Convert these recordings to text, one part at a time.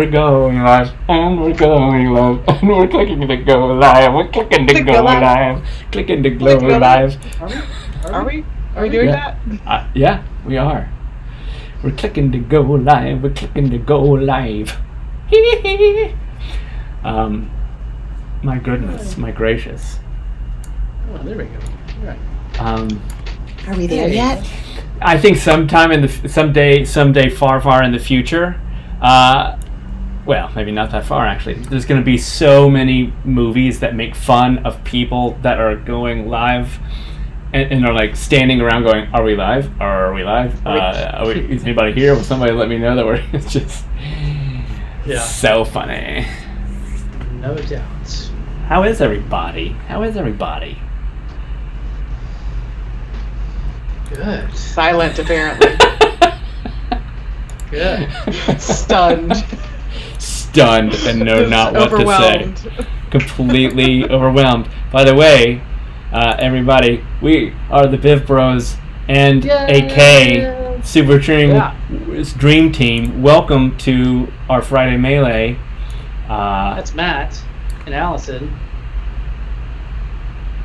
we're going live, and we're going live, and we're clicking to go live. We're clicking to go live, clicking to go live. Are we doing that? Yeah, we are. We're clicking to go live. We're clicking to go live. My goodness, my gracious. Oh, there we go. All right. Are we there yet? I think sometime in the someday far in the future. Well, maybe not that far actually. There's going to be so many movies that make fun of people that are going live, and are like standing around going, "Are we live? Are we live? Is anybody here? Will somebody let me know that we're?" It's just so funny. No doubt. How is everybody? Good. Silent, apparently. Good. Stunned And know not what to say. Completely overwhelmed. By the way, everybody, we are the Biv Bros and AK Super Dream Team. Welcome to our Friday Melee. That's Matt and Allison.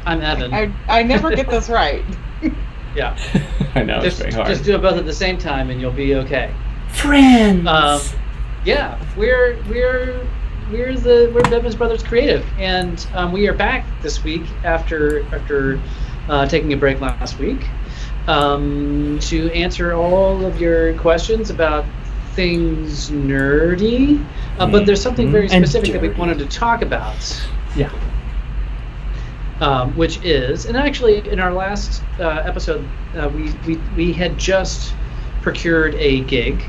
I'm Evan. I never get this right. Yeah. I know, it's very hard. Just do it both at the same time and you'll be okay. Friends! Yeah, we're Bevins Brothers Creative, and we are back this week after taking a break last week to answer all of your questions about things nerdy. But there's something very specific that we wanted to talk about. Yeah. Which is, and actually in our last episode, we had just procured a gig.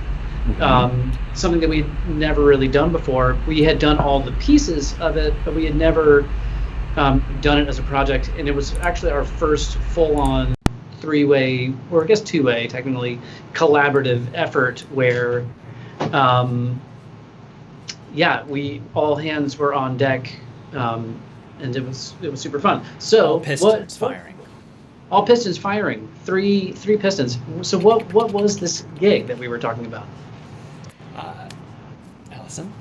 Something that we'd never really done before. We had done all the pieces of it, but we had never done it as a project, and it was actually our first full-on three-way, or I guess two-way technically, collaborative effort where we all hands were on deck, and it was super fun. So all pistons firing. All pistons firing. Three pistons. So what was this gig that we were talking about? Allison?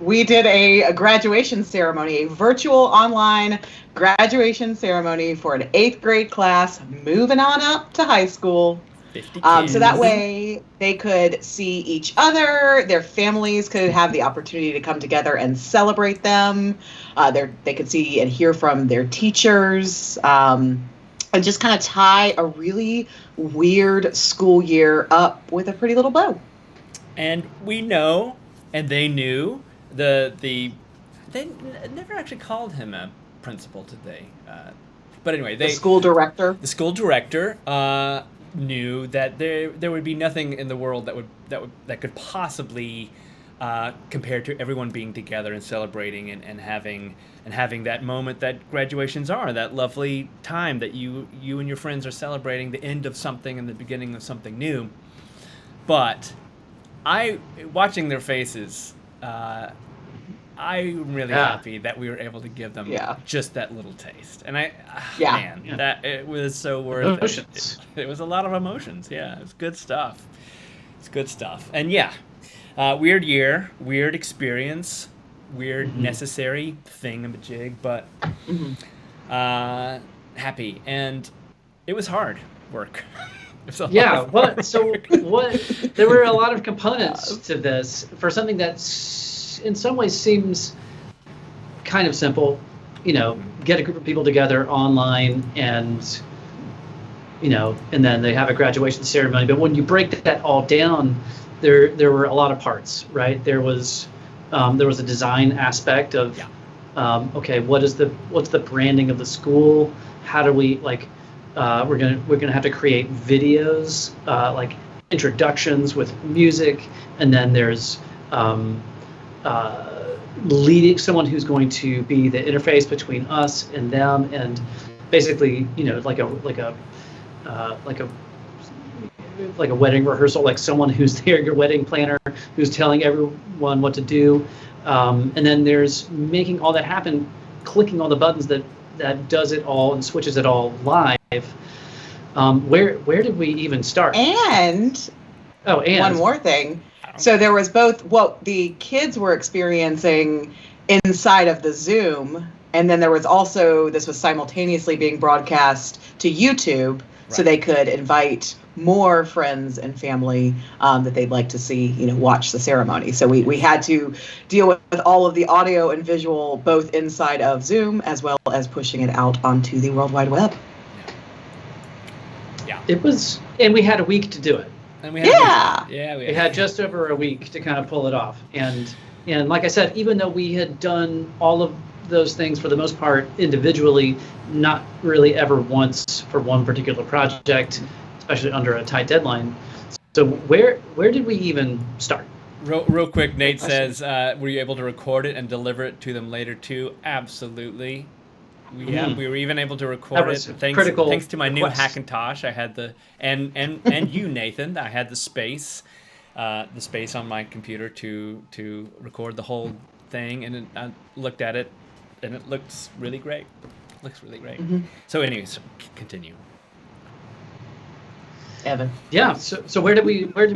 We did a graduation ceremony, a virtual online graduation ceremony for an 8th grade class moving on up to high school. 50 kids. So that way they could see each other, their families could have the opportunity to come together and celebrate them. They could see and hear from their teachers, and just kind of tie a really weird school year up with a pretty little bow. And we know, and they knew, they never actually called him a principal, did they? But anyway, The school director knew that there would be nothing in the world that could possibly compare to everyone being together and celebrating and having that moment that graduations are, that lovely time that you and your friends are celebrating the end of something and the beginning of something new. But watching their faces, I'm really happy that we were able to give them just that little taste. And that it was so worth it. It was a lot of emotions. Yeah, it's good stuff. And weird year, weird experience, weird necessary thingamajig, but happy. And it was hard work. There were a lot of components to this for something that in some ways seems kind of simple. Get a group of people together online and then they have a graduation ceremony. But when you break that all down, there were a lot of parts, right? There was a design aspect of what's the branding of the school? How do we we're gonna have to create videos, like introductions with music, and then there's leading someone who's going to be the interface between us and them, and basically like a wedding rehearsal, like someone who's there, your wedding planner, who's telling everyone what to do, and then there's making all that happen, clicking all the buttons that does it all and switches it all live. Where did we even start? And Oh, and one more thing. So there was both what the kids were experiencing inside of the Zoom, and then there was also, this was simultaneously being broadcast to YouTube, so they could invite more friends and family that they'd like to see, watch the ceremony. So we had to deal with all of the audio and visual, both inside of Zoom as well as pushing it out onto the World Wide Web. Yeah. It was, and we had a week to do it. And We had just over a week to kind of pull it off. And like I said, even though we had done all of those things for the most part individually, not really ever once for one particular project, especially under a tight deadline. So where did we even start? Real quick, Nate says, were you able to record it and deliver it to them later too? Absolutely. We were even able to record it thanks to my new Hackintosh. I had and you, Nathan. I had the space on my computer to record the whole thing, and I looked at it, and it looks really great. So, anyways, continue. Evan. Yeah. So where did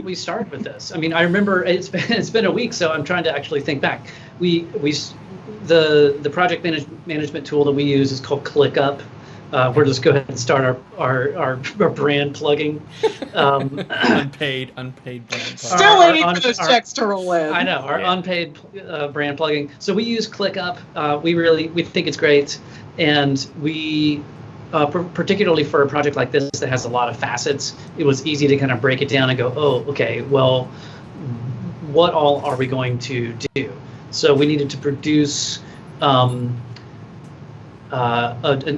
we start with this? I mean, I remember it's been a week, so I'm trying to actually think back. The project management tool that we use is called ClickUp. We'll just go ahead and start our brand plugging. Unpaid brand plugging. Still waiting for those checks to roll in. I know, our unpaid brand plugging. So we use ClickUp. We think it's great, and we particularly for a project like this that has a lot of facets, it was easy to kind of break it down and go, oh, okay, well, what all are we going to do? So we needed to produce an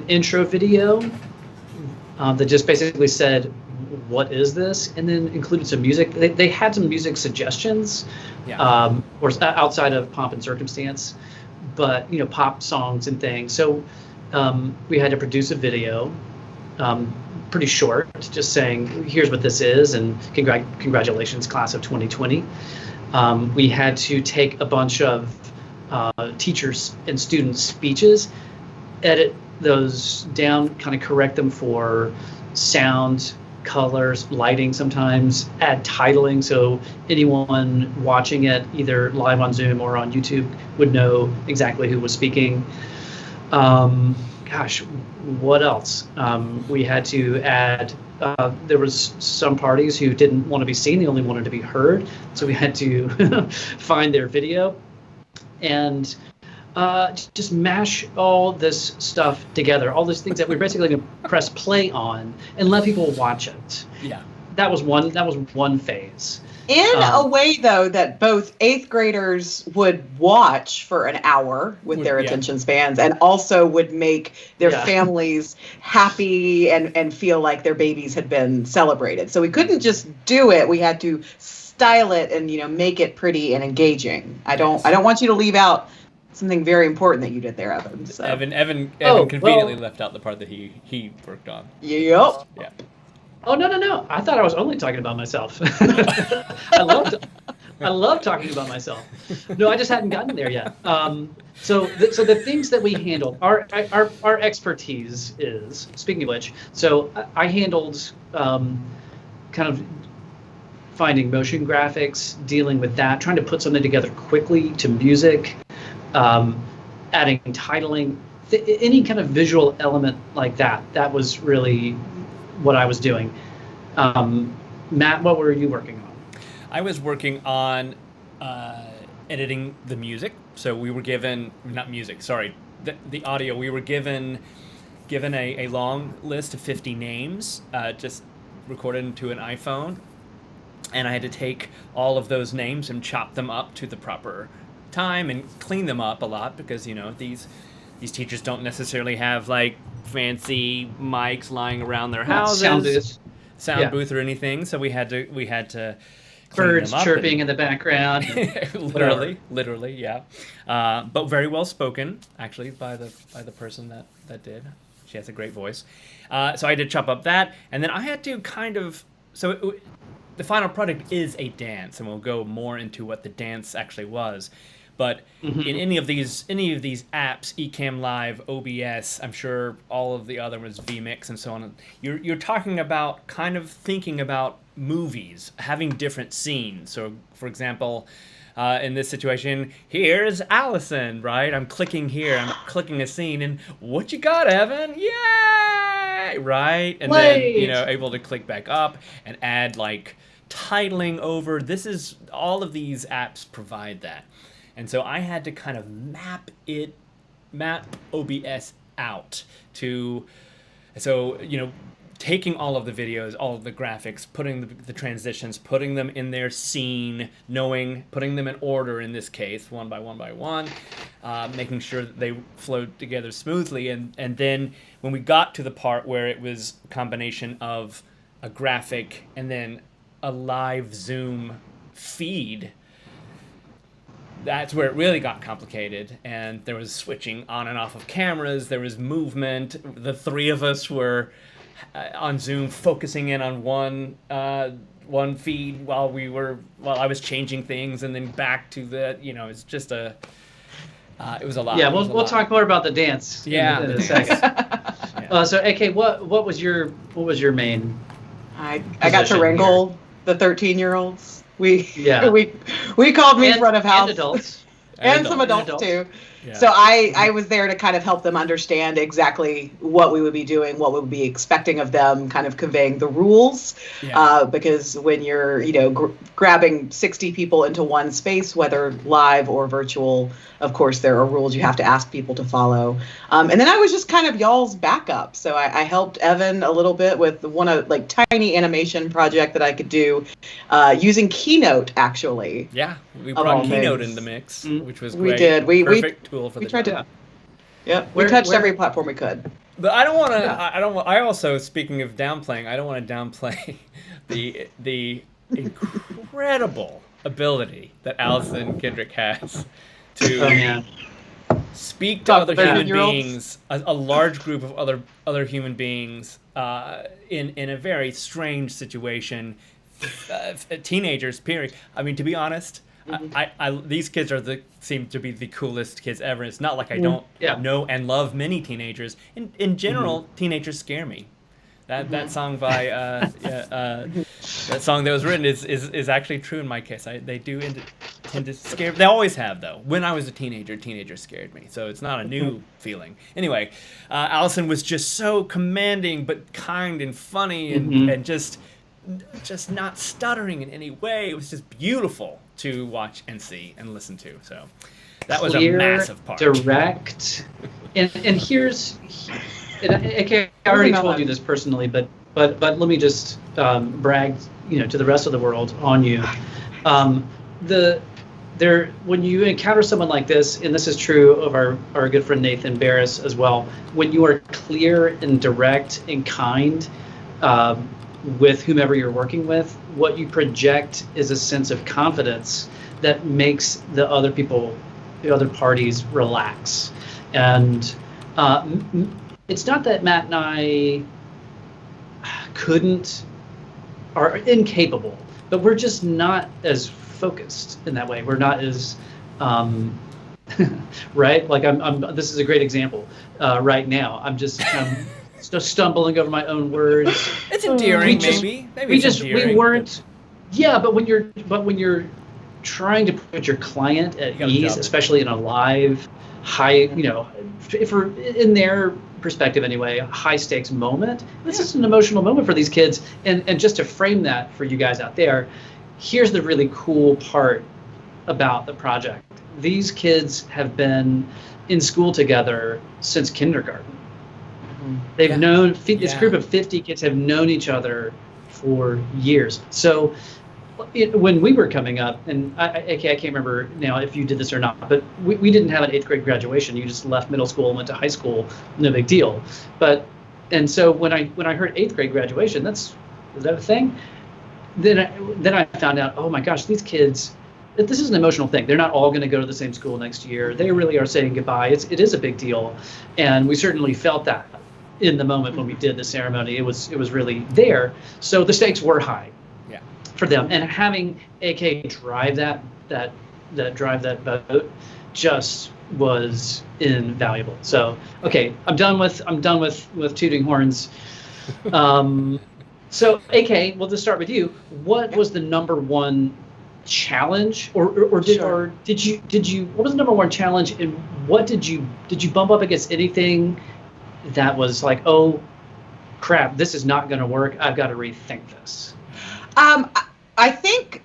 intro video that just basically said, what is this? And then included some music. They had some music suggestions, or outside of Pomp and Circumstance, but pop songs and things. So we had to produce a video, pretty short, just saying, here's what this is, and congratulations, class of 2020. We had to take a bunch of teachers and students' speeches, edit those down, kind of correct them for sound, colors, lighting sometimes, add titling so anyone watching it either live on Zoom or on YouTube would know exactly who was speaking. What else? We had to add, there was some parties who didn't want to be seen, they only wanted to be heard. So we had to find their video and just mash all this stuff together, all these things that we're basically going to press play on and let people watch it. Yeah. That was one phase. In a way, though, that both 8th graders would watch for an hour with their attention spans, and also would make their families happy and feel like their babies had been celebrated. So we couldn't just do it; we had to style it and make it pretty and engaging. I don't want you to leave out something very important that you did there, Evan. So. Evan conveniently left out the part that he worked on. Yep. Yeah. Oh, no. I thought I was only talking about myself. I love talking about myself. No, I just hadn't gotten there yet. So the things that we handled, our expertise is, speaking of which, so I handled kind of finding motion graphics, dealing with that, trying to put something together quickly to music, adding titling, any kind of visual element like that. That was really what I was doing. Matt, what were you working on? I was working on editing the music. So we were given, not music, sorry, the audio. We were given a long list of 50 names, just recorded into an iPhone. And I had to take all of those names and chop them up to the proper time and clean them up a lot because, these teachers don't necessarily have like fancy mics lying around their houses, sound booth or anything. So we had to birds chirping in the background. literally, yeah. But very well spoken, actually, by the person that did. She has a great voice. So I had to chop up that, and then I had to kind of the final product is a dance, and we'll go more into what the dance actually was. But in any of these apps, Ecamm Live, OBS, I'm sure all of the other ones, vMix and so on, you're talking about kind of thinking about movies, having different scenes. So, for example, in this situation, here's Allison, right? I'm clicking here, I'm clicking a scene, and what you got, Evan? Yay! Right? And then, able to click back up and add like titling over. All of these apps provide that. And so I had to kind of map OBS out to, taking all of the videos, all of the graphics, putting the transitions, putting them in their scene, putting them in order in this case, one by one, making sure that they flowed together smoothly. And then when we got to the part where it was a combination of a graphic and then a live Zoom feed, that's where it really got complicated, and there was switching on and off of cameras, there was movement. The three of us were on Zoom focusing in on one feed while I was changing things, and then back to it's just it was a lot. Yeah, we'll talk more about the dance in a second. So AK, what was your main I got to wrangle here? The 13-year-olds. We called me front of house. And adults. And some adults too. Yeah. So I was there to kind of help them understand exactly what we would be doing, what we would be expecting of them, kind of conveying the rules. Yeah. Because when you're, grabbing 60 people into one space, whether live or virtual, of course, there are rules you have to ask people to follow. And then I was just kind of y'all's backup. So I helped Evan a little bit with tiny animation project that I could do using Keynote, actually. Yeah, we brought Keynote in the mix, which was great. We did. Perfect tool for the tried job. We touched every platform we could. But I don't want to. I also, speaking of downplaying, I don't want to downplay the incredible ability that Allison Kendrick has to speak to other human beings, a large group of other human beings, in a very strange situation. Teenagers, period. I mean, to be honest, these kids seem to be the coolest kids ever. It's not like I don't know and love many teenagers. In general, teenagers scare me. That song by that song that was written is actually true in my case. They do tend to scare. They always have, though. When I was a teenager, teenagers scared me. So it's not a new feeling. Anyway, Allison was just so commanding, but kind and funny, and just not stuttering in any way. It was just beautiful to watch and see and listen to. So that was a massive part. Direct, and here's. I already told you this personally, but let me just brag, to the rest of the world on you. When you encounter someone like this, and this is true of our good friend Nathan Barris as well, when you are clear and direct and kind with whomever you're working with, what you project is a sense of confidence that makes the other parties relax. And it's not that Matt and I are incapable, but we're just not as focused in that way. We're not as, right? Like this is a great example right now. I'm just stumbling over my own words. It's endearing, maybe we weren't. Yeah, but when you're trying to put your client at ease, especially in a live, high, if we're in their perspective anyway, a high stakes moment. This is an emotional moment for these kids, and just to frame that for you guys out there, here's the really cool part about the project. These kids have been in school together since kindergarten. They've known, this group of 50 kids have known each other for years. So when we were coming up, and I can't remember now if you did this or not, but we didn't have an 8th grade graduation. You just left middle school and went to high school, no big deal. And so when I heard 8th grade graduation, is that a thing? Then I found out, oh my gosh, these kids, this is an emotional thing. They're not all going to go to the same school next year. They really are saying goodbye. It is a big deal, and we certainly felt that in the moment when we did the ceremony. It was really there. So the stakes were high. For them, and having AK drive that boat just was invaluable. So okay, I'm done with tooting horns. So, AK, we'll just start with you. What was the number one challenge, or did you? What was the number one challenge, and what did you bump up against anything that was like, oh, crap, this is not going to work. I've got to rethink this. I think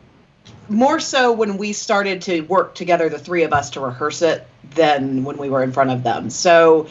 more so when we started to work together, the three of us, to rehearse it, than when we were in front of them. So,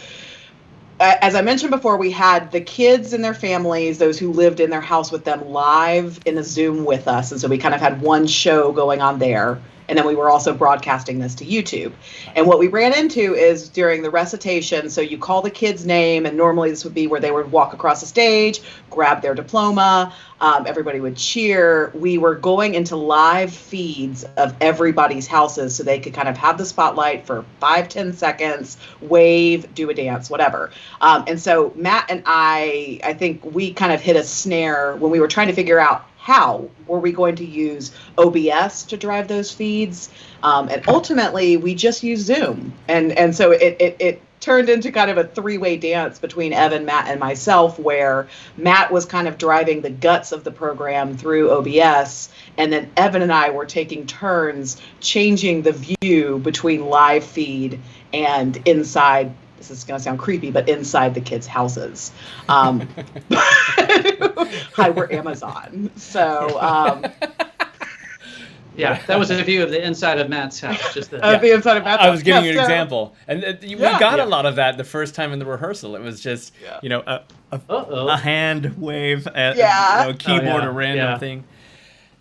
as I mentioned before, we had the kids and their families, those who lived in their house with them, live in a Zoom with us. And so we kind of had one show going on there. And then we were also broadcasting this to YouTube. And what we ran into is during the recitation, so you call the kid's name, and normally this would be where they would walk across the stage, grab their diploma, everybody would cheer. We were going into live feeds of everybody's houses so they could kind of have the spotlight for 5-10 seconds, wave, do a dance, whatever. And so Matt and I think we kind of hit a snare when we were trying to figure out how were we going to use OBS to drive those feeds. And ultimately, we just used Zoom. And so it turned into kind of a three-way dance between Evan, Matt, and myself, where Matt was kind of driving the guts of the program through OBS, and then Evan and I were taking turns changing the view between live feed and inside. This is going to sound creepy, but inside the kids' houses. Hi, we're Amazon. So, yeah, that was a view of the inside of Matt's house. Just the inside of Matt's house. I was giving you an example, and we got Yeah. a lot of that the first time in the rehearsal. It was just a hand wave, a keyboard, a random thing.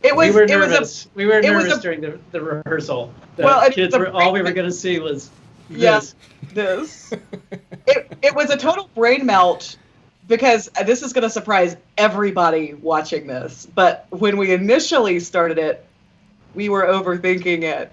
It was. We were it nervous. was We were it was nervous a- during the rehearsal. The Well, kids were all we were going to see was Yes, this. It was a total brain melt, because this is going to surprise everybody watching this. But when we initially started it, we were overthinking it,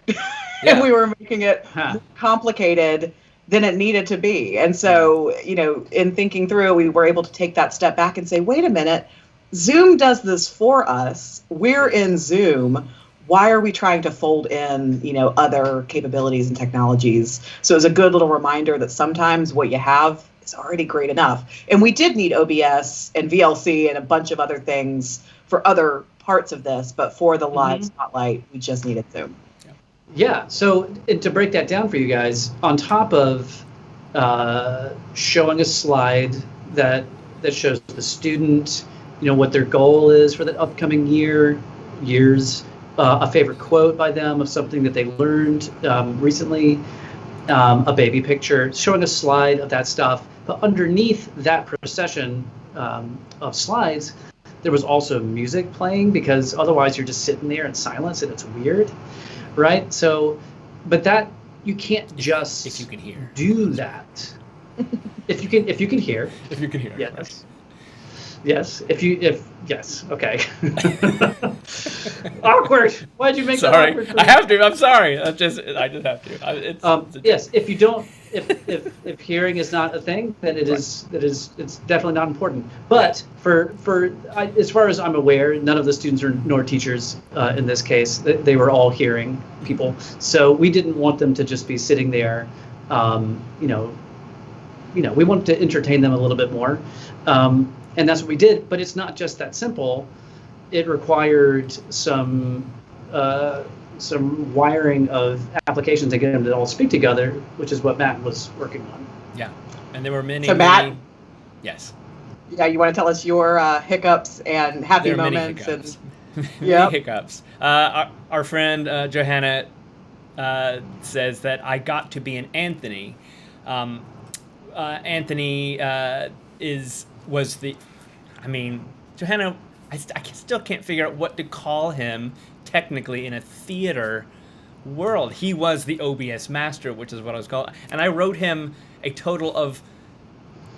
and we were making it more complicated than it needed to be. And so, in thinking through, we were able to take that step back and say, wait a minute, Zoom does this for us. We're in Zoom. Why are we trying to fold in, other capabilities and technologies? So it was a good little reminder that sometimes what you have is already great enough. And we did need OBS and VLC and a bunch of other things for other parts of this, but for the live spotlight, we just needed Zoom. Yeah. So to break that down for you guys, on top of showing a slide that shows the student, what their goal is for the upcoming years. A favorite quote by them of something that they learned recently, a baby picture, showing a slide of that stuff. But underneath that procession of slides, there was also music playing, because otherwise you're just sitting there in silence and it's weird, right? So, but that you can't just if you can hear do that. if you can hear. If you can hear. Yes. Yes. Yes. Okay. Awkward. Why'd you make that awkward? I have to. I'm sorry. I just have to. Yes. If you don't, if hearing is not a thing, then it's definitely not important. But as far as I'm aware, none of the students nor teachers in this case, they were all hearing people. So we didn't want them to just be sitting there. We wanted to entertain them a little bit more. And that's what we did, but it's not just that simple. It required some wiring of applications to get them to all speak together, which is what Matt was working on. Yeah, and there were many. So Matt, yes. Yeah, you want to tell us your hiccups and happy There are moments? many hiccups. Yep. Many hiccups. Our friend Johanna says that I got to be an Anthony. Anthony Johanna, I still can't figure out what to call him technically in a theater world. He was the OBS master, which is what I was called. And I wrote him a total of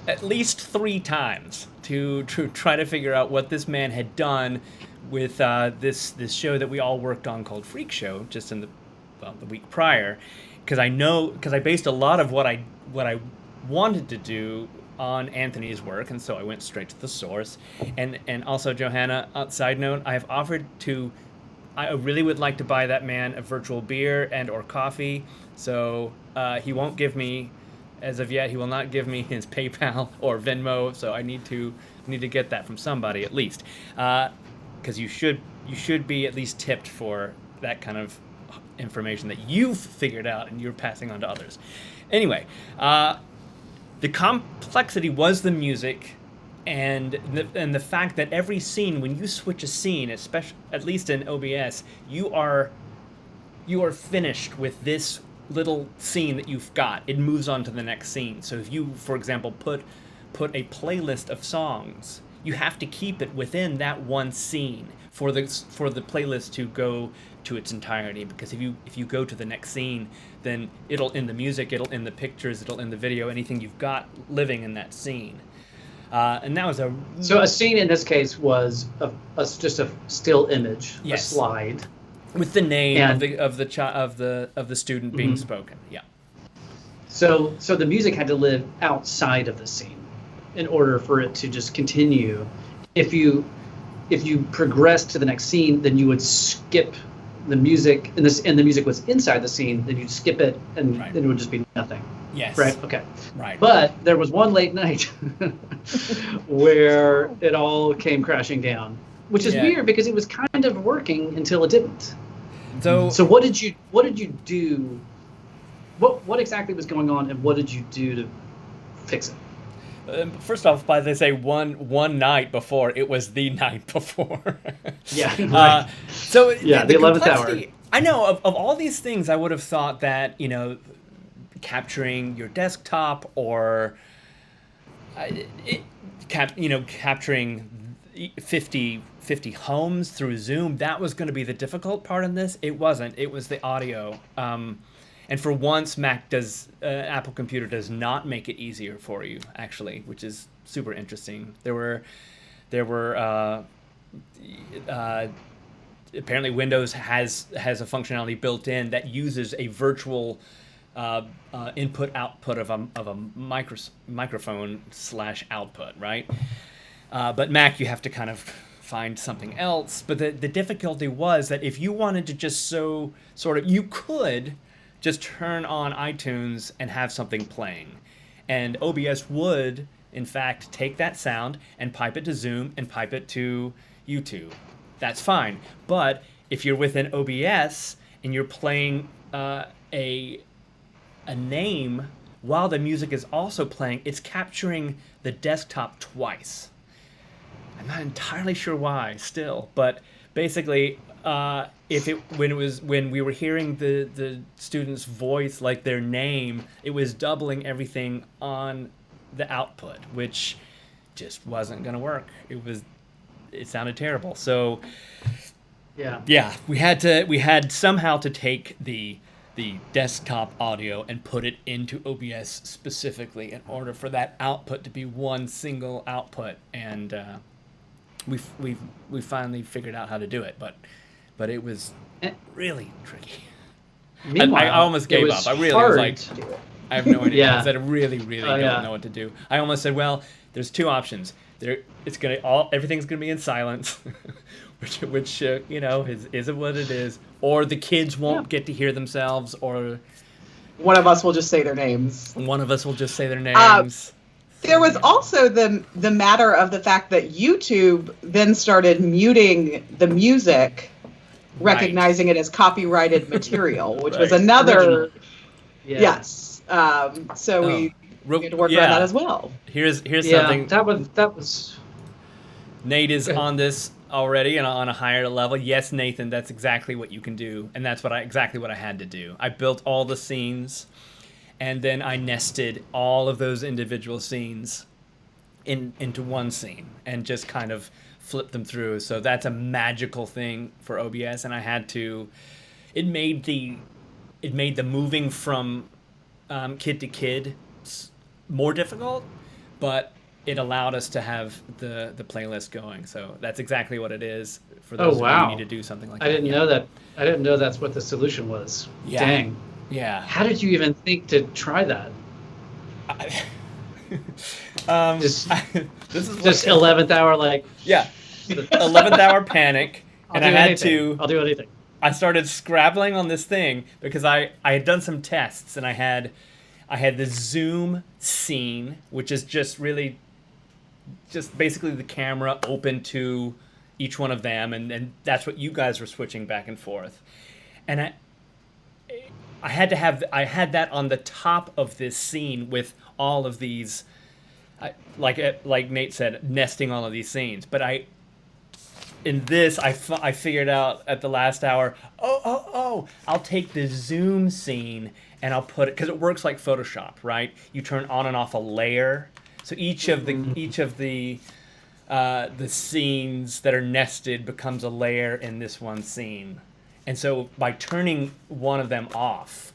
at least 3 times to try to figure out what this man had done with this show that we all worked on called Freak Show, just in the week prior. Because I based a lot of what I wanted to do on Anthony's work, and so I went straight to the source. And also, Johanna, side note, I really would like to buy that man a virtual beer and or coffee, so he won't give me As of yet, he will not give me his PayPal or Venmo, so I need to get that from somebody at least, because you should be at least tipped for that kind of information that you've figured out and you're passing on to others. Anyway, the complexity was the music, and the fact that every scene, when you switch a scene, especially at least in OBS, you are finished with this little scene that you've got. It moves on to the next scene. So if you, for example, put a playlist of songs, you have to keep it within that one scene for the playlist to go to its entirety, because if you go to the next scene, then it'll end the music, it'll end the pictures, it'll end the video, anything you've got living in that scene. And that was So a scene in this case was just a still image, Yes. a slide. with the name And- of the student being spoken. Yeah. So the music had to live outside of the scene in order for it to just continue. If you progressed to the next scene, then you would skip the music, and the music was inside the scene, then you'd skip it, and Right. then it would just be nothing. Yes. Right? Okay. Right. But there was one late night where it all came crashing down, which is Yeah. weird because it was kind of working until it didn't. So what did you do? What exactly was going on, and what did you do to fix it? First off, by they say one night before, it was the night before. Yeah. Right. So Yeah, the 11th complexity- hour. I know of all these things, I would have thought that capturing your desktop or capturing 50 homes through Zoom, that was going to be the difficult part in this. It wasn't. It was the audio. And for once, Apple Computer does not make it easier for you, actually, which is super interesting. There were apparently Windows has a functionality built in that uses a virtual input output of a microphone / output, right? But Mac, you have to kind of find something else. But the difficulty was that if you wanted to just you could just turn on iTunes and have something playing. And OBS would, in fact, take that sound and pipe it to Zoom and pipe it to YouTube. That's fine. But if you're within OBS and you're playing a name while the music is also playing, it's capturing the desktop twice. I'm not entirely sure why still, but basically when we were hearing the student's voice, like their name, it was doubling everything on the output, which just wasn't going to work. It sounded terrible. So yeah, we had somehow to take the desktop audio and put it into OBS specifically in order for that output to be one single output, and we finally figured out how to do it, but it was really tricky. Meanwhile, I almost gave up. I really was like, to do it. I have no idea. Yeah. I said I really don't know what to do. I almost said, well, there's two options. Everything's gonna be in silence, which is what it is, or the kids won't get to hear themselves, or One of us will just say their names. one of us will just say their names. There was also the matter of the fact that YouTube then started muting the music, recognizing it as copyrighted material, which was Right. another. Original. Yeah. Yes. So we had to work around that as well. Here's Yeah, something. that was Nate is on this already and on a higher level. Yes, Nathan, that's exactly what you can do, and that's exactly what I had to do. I built all the scenes, and then I nested all of those individual scenes into one scene and just kind of flipped them through. So that's a magical thing for OBS, and I had to. It made the moving from kid to kid more difficult, but it allowed us to have the playlist going. So that's exactly what it is for those of you wow. who need to do something like I that. didn't know that. I didn't know that's what the solution was. Yeah. Dang. Yeah. How did you even think to try that? Just- This is Just what, 11th hour, like. yeah, 11th hour panic, and I had to. I'll do anything. I started scrabbling on this thing because I had done some tests, and I I had the zoom scene, which is just really just basically the camera open to each one of them, and that's what you guys were switching back and forth. And I had that on the top of this scene with all of these, like Nate said, nesting all of these scenes. But in this, I figured out at the last hour, I'll take the zoom scene and I'll put it, because it works like Photoshop, right? You turn on and off a layer. So each of the scenes that are nested becomes a layer in this one scene. And so by turning one of them off,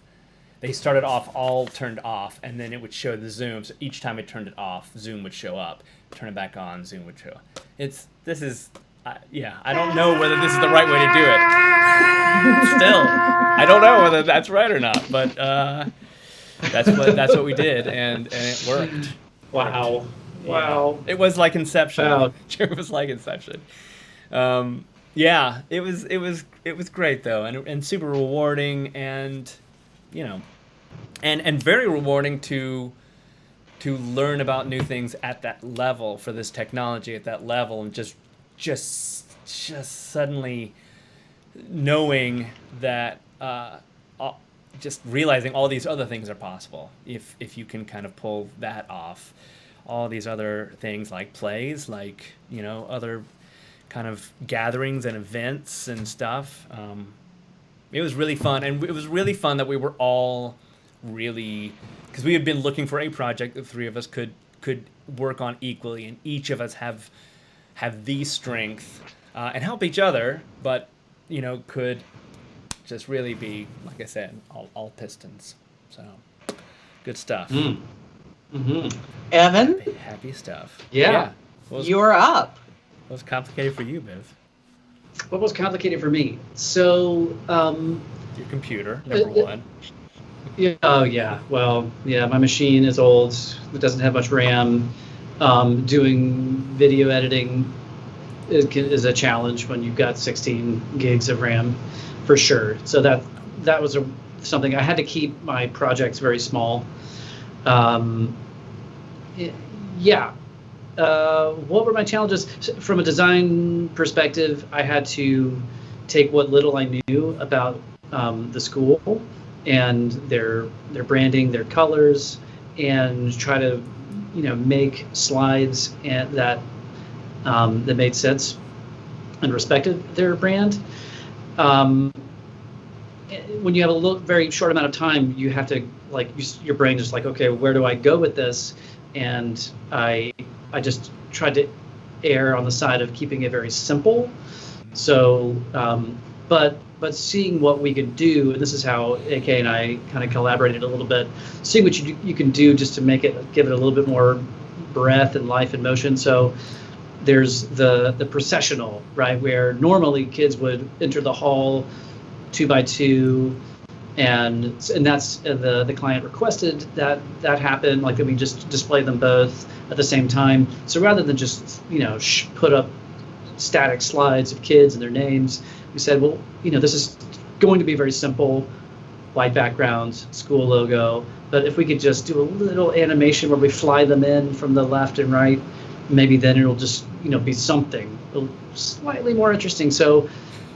they started off all turned off, and then it would show the zoom. So each time I turned it off, zoom would show up. Turn it back on, zoom would show up. I don't know whether this is the right way to do it. Still, I don't know whether that's right or not, but that's what we did, and it worked. Wow. Yeah. Wow. It was like Inception. Wow. It was like Inception. Yeah, it was great though, and super rewarding, and and very rewarding to learn about new things at that level, for this technology at that level, and just suddenly knowing that, just realizing all these other things are possible if you can kind of pull that off. All these other things like plays, like other kind of gatherings and events and stuff. It was really fun, and it was really fun that we were all really, because we had been looking for a project that three of us could work on equally, and each of us have the strength and help each other, but could just really be, like I said, all pistons. So good stuff. Mm-hmm. Evan, Happy stuff. Yeah. you're up. What was complicated for you, Biv? What was complicated for me? So, Your computer, number one. yeah, oh yeah. Well, yeah, my machine is old. It doesn't have much RAM. Doing video editing is a challenge when you've got 16 gigs of RAM, for sure. So that was something. I had to keep my projects very small. What were my challenges? From a design perspective, I had to take what little I knew about the school and their branding, their colors, and try to make slides that made sense and respected their brand. When you have a very short amount of time, you have to your brain is like, okay, where do I go with this? And I just tried to err on the side of keeping it very simple. So, but seeing what we could do, and this is how AK and I kind of collaborated a little bit, seeing what you can do just to give it a little bit more breath and life and motion. So there's the processional, right, where normally kids would enter the hall 2 by 2, and that's the client requested that happen, like that we just display them both at the same time. So rather than just put up static slides of kids and their names, we said, well, this is going to be very simple, white backgrounds, school logo, but if we could just do a little animation where we fly them in from the left and right, maybe then it'll just be something slightly more interesting. So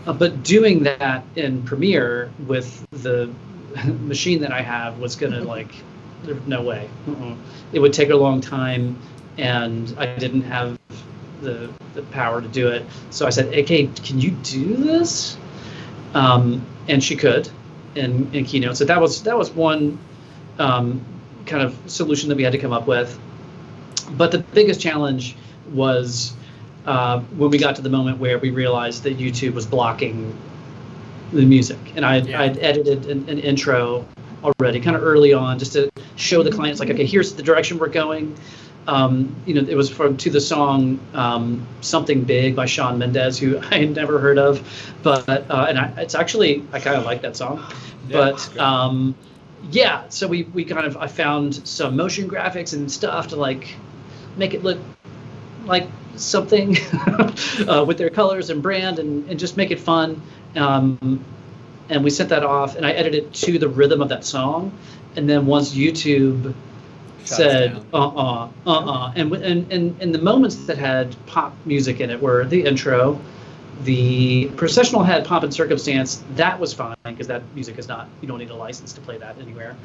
but doing that in Premiere with the machine that I have was gonna there's no way. It would take a long time, and I didn't have the power to do it. So I said, AK, can you do this? And she could in Keynote. So that was one kind of solution that we had to come up with. But the biggest challenge was when we got to the moment where we realized that YouTube was blocking the music. And I'd edited an intro already kind of early on just to show the clients, like, okay, here's the direction we're going. It was to the song Something Big by Shawn Mendes, who I had never heard of. But it's actually, I kind of like that song. But so I found some motion graphics and stuff to make it look like something with their colors and brand and just make it fun. And we sent that off, and I edited it to the rhythm of that song. and then once YouTube Shut said us down. and the moments that had pop music in it were the intro. The processional had Pomp and Circumstance. That was fine because that music is not, you don't need a license to play that anywhere.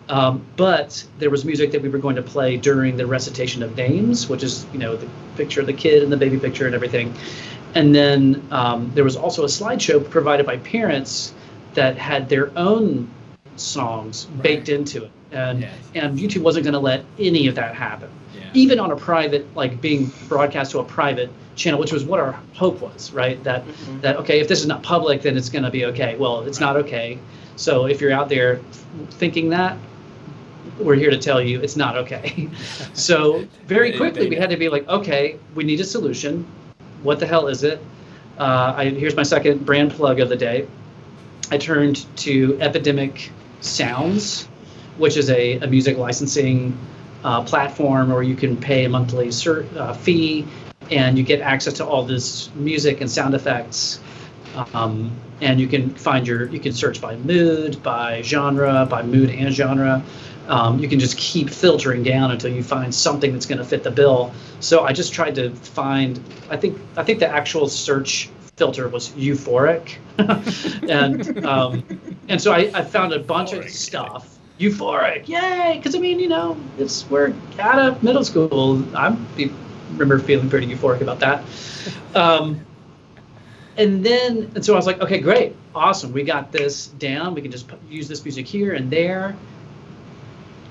But there was music that we were going to play during the recitation of names, which is, the picture of the kid and the baby picture and everything. And then there was also a slideshow provided by parents that had their own songs baked into it. And YouTube wasn't going to let any of that happen. Yeah. Even on a private, like being broadcast to a private channel, which was what our hope was, right? That, okay, if this is not public, then it's going to be okay. Well, it's not okay. So if you're out there thinking that, we're here to tell you it's not okay. So very quickly we had to be like, okay, we need a solution. What the hell is it? Here's my second brand plug of the day. I turned to Epidemic Sounds, which is a music licensing platform where you can pay a monthly fee and you get access to all this music and sound effects. And you can search by mood, by genre, by mood and genre. You can just keep filtering down until you find something that's going to fit the bill. So I just tried to find, I think the actual search filter was euphoric. and so I found a bunch of stuff. Euphoric, yay! Because we're out of middle school. I remember feeling pretty euphoric about that. And so I was like, okay, great, awesome, we got this down. We can just use this music here and there.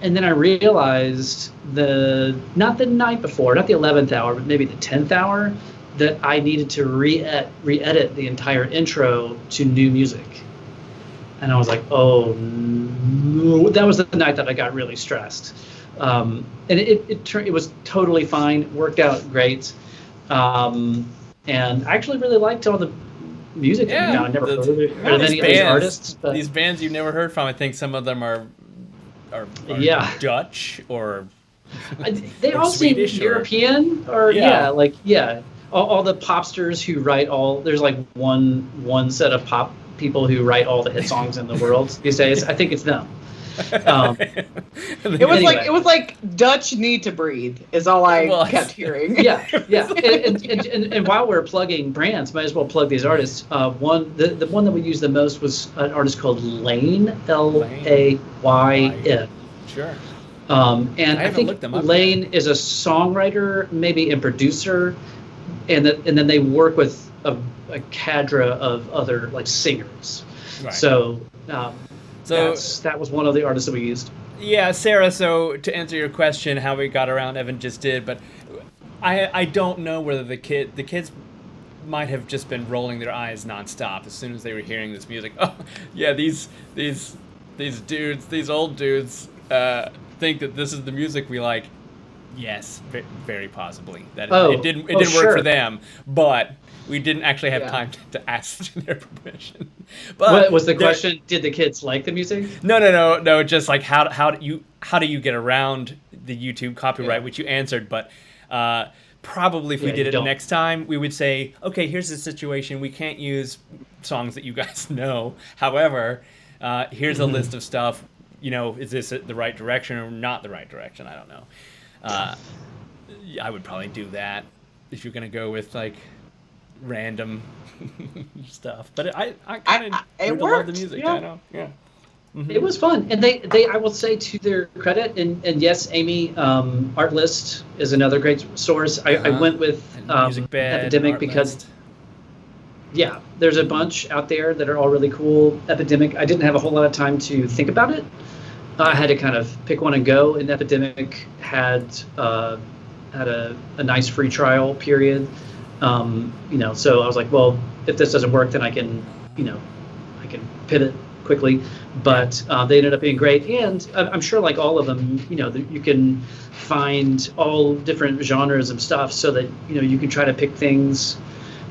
And then I realized not the night before, not the 11th hour, but maybe the 10th hour, that I needed to re-edit the entire intro to new music. And I was like, oh no. That was the night that I got really stressed. And it was totally fine, worked out great. And I actually really liked all the music. I never heard of any of these artists. But these bands you've never heard from, I think some of them are Dutch or they or all seem Swedish European or all the popsters who write there's like one set of pop people who write all the hit songs in the world these days. I think it's them. It was like Dutch Need to Breathe is all I kept hearing. Yeah. And while we're plugging brands, might as well plug these artists. The one that we used the most was an artist called Layn, Layn. Sure. And I think Layn is a songwriter, maybe a producer, and then they work with a cadre of other like singers. Right. So that was one of the artists that we used. Yeah, Sarah, so to answer your question, how we got around, Evan just did, but I don't know whether the kids might have just been rolling their eyes nonstop as soon as they were hearing this music. Oh, yeah, these dudes, these old dudes, think that this is the music we like. Yes, very possibly. It didn't work for them, but we didn't actually have time to ask their permission. But what was the question? Did the kids like the music? No. Just like how do you get around the YouTube copyright, which you answered, but probably if we did it next time, we would say, okay, here's the situation. We can't use songs that you guys know. However, here's a list of stuff. Is this the right direction or not the right direction? I don't know. I would probably do that if you're gonna go with like random stuff. But I kind of love the music. Yeah. I know. Yeah. Mm-hmm. It was fun, and they I will say to their credit, and yes, Amy, Artlist is another great source. I went with Epidemic because there's a bunch out there that are all really cool. Epidemic, I didn't have a whole lot of time to think about it. I had to kind of pick one and go, and Epidemic had a nice free trial period. So I was like, well, if this doesn't work, then I can pivot quickly. But they ended up being great, and I'm sure, like all of them, you can find all different genres of stuff, so that you can try to pick things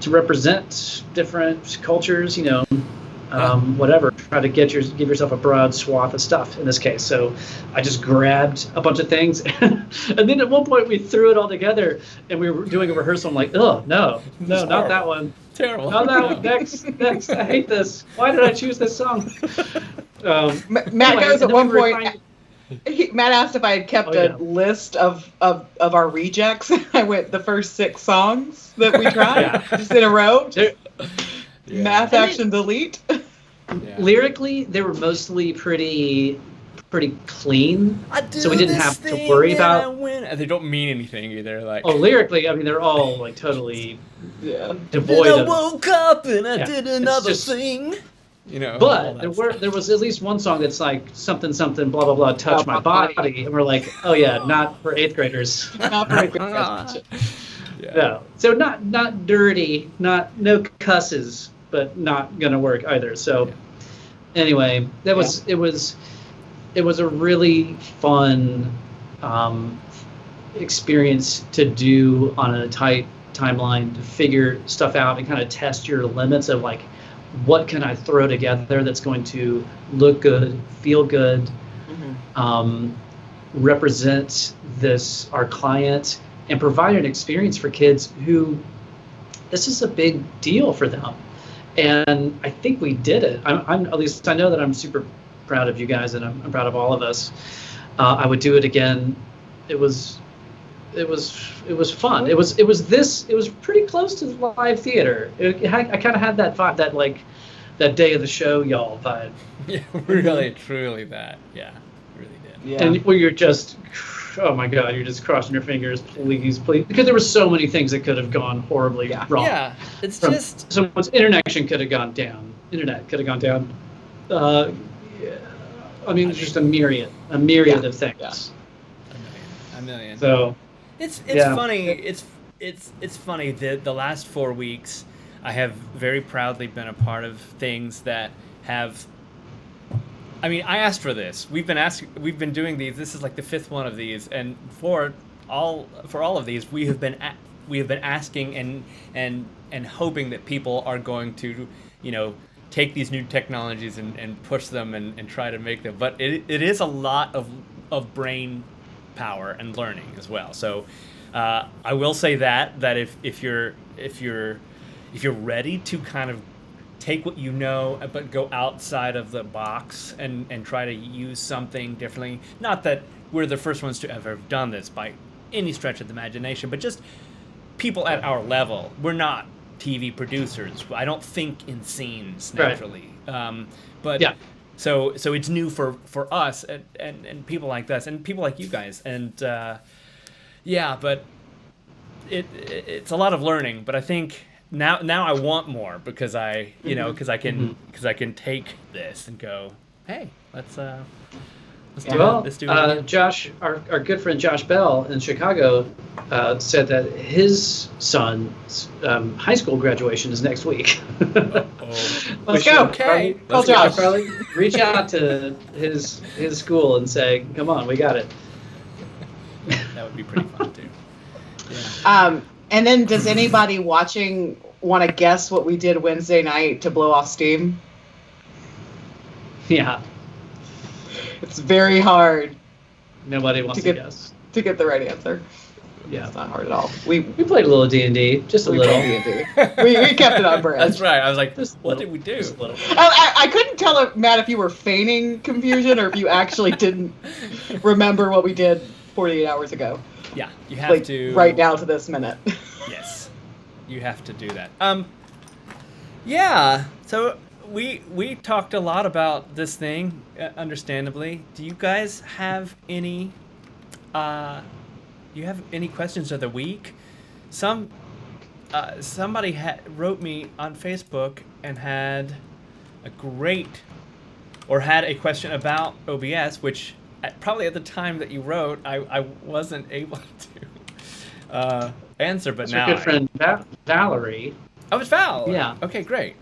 to represent different cultures. Whatever. Try to give yourself a broad swath of stuff in this case. So I just grabbed a bunch of things, and then at one point we threw it all together, and we were doing a rehearsal. I'm like, oh no, not that one. Terrible. Not that one. Next. I hate this. Why did I choose this song? Matt goes at one point. Matt asked if I had kept Oh, yeah. a list of our rejects. I went the first 6 songs that we tried, Yeah. just in a row. There- Math And action delete. Yeah. Lyrically, they were mostly pretty clean, so we didn't have to worry about. And they don't mean anything either. Like, Oh, lyrically, I mean, they're all like totally Yeah. devoid then I of. woke up and I Yeah, did it's another just- thing. You know, all But that there was at least one song that's like something blah blah blah touch my body, and we're like, oh yeah, not for 8th graders. Not very good. Yeah. No, so not dirty, no cusses, but not gonna work either. So anyway, it was a really fun experience to do on a tight timeline, to figure stuff out and kind of test your limits of like, what can I throw together that's going to look good, feel good, represent our client, and provide an experience for kids who this is a big deal for them. And I think we did it. I'm at least I know that I'm super proud of you guys, and I'm proud of all of us. I would do it again. It was fun. It was pretty close to live theater. I kind of had that vibe, that day of the show y'all vibe. Yeah, really, truly that. Yeah, really did. Yeah. And where you're just, oh my God, you're just crossing your fingers, please, because there were so many things that could have gone horribly wrong. Yeah, it's From just someone's internet could have gone down. Yeah. I mean, just a myriad of things. Yeah. a million. So It's Yeah. funny. It's funny that the last 4 weeks I have very proudly been a part of things that have. I mean, I asked for this. We've been doing these. This is like the 5th one of these, and for all of these, we have been asking and hoping that people are going to, take these new technologies and push them and try to make them. But it is a lot of brain power and learning as well. So I will say that if you're ready to kind of take what you know but go outside of the box and try to use something differently, not that we're the first ones to ever have done this by any stretch of the imagination, but just people at our level. We're not TV producers. I don't think in scenes naturally. But yeah. So it's new for us and people like us and people like you guys. And but it's a lot of learning. But I think now I want more because I I can take this and go, hey, let's do Well, let's do it again. Josh, our good friend Josh Bell in Chicago, said that his son's high school graduation is next week. Oh. Let's go. Okay. Call Let's go. Josh. Probably reach out to his school and say, "Come on, we got it." That would be pretty fun too. Yeah. And then does anybody watching want to guess what we did Wednesday night to blow off steam? Yeah, It's very hard nobody wants To to get- guess. to get the right answer. Yeah, It's not hard at all. We we played a little D&D, just a little. we kept it on brand. That's right. I was like, Just a what little, did we do? Just a little. I couldn't tell if, Matt, if you were feigning confusion or if you actually didn't remember what we did 48 hours ago. Yeah, you have Like to right now to this minute. Yes, you have to do that. Yeah. So we talked a lot about this thing, understandably. Do you guys have any? You have any questions of the week? Somebody wrote me on Facebook and had a question about OBS, which probably at the time that you wrote, I wasn't able to answer, but That's now our good friend Valerie. Oh, it's Val. Yeah. Okay, great.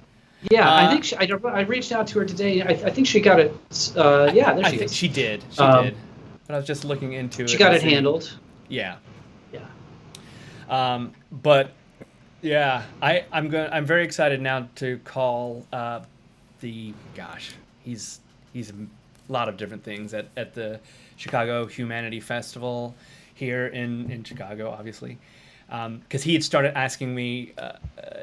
Yeah, I Uh, think I reached out to her today. I think she got it. Yeah, there I she think is. she did. She did. But I was just looking into it. She got and it seeing- handled. Yeah. Yeah. But yeah, I'm very excited now to call he's a lot of different things at the Chicago Humanity Festival here in Chicago, obviously. Because he had started asking me,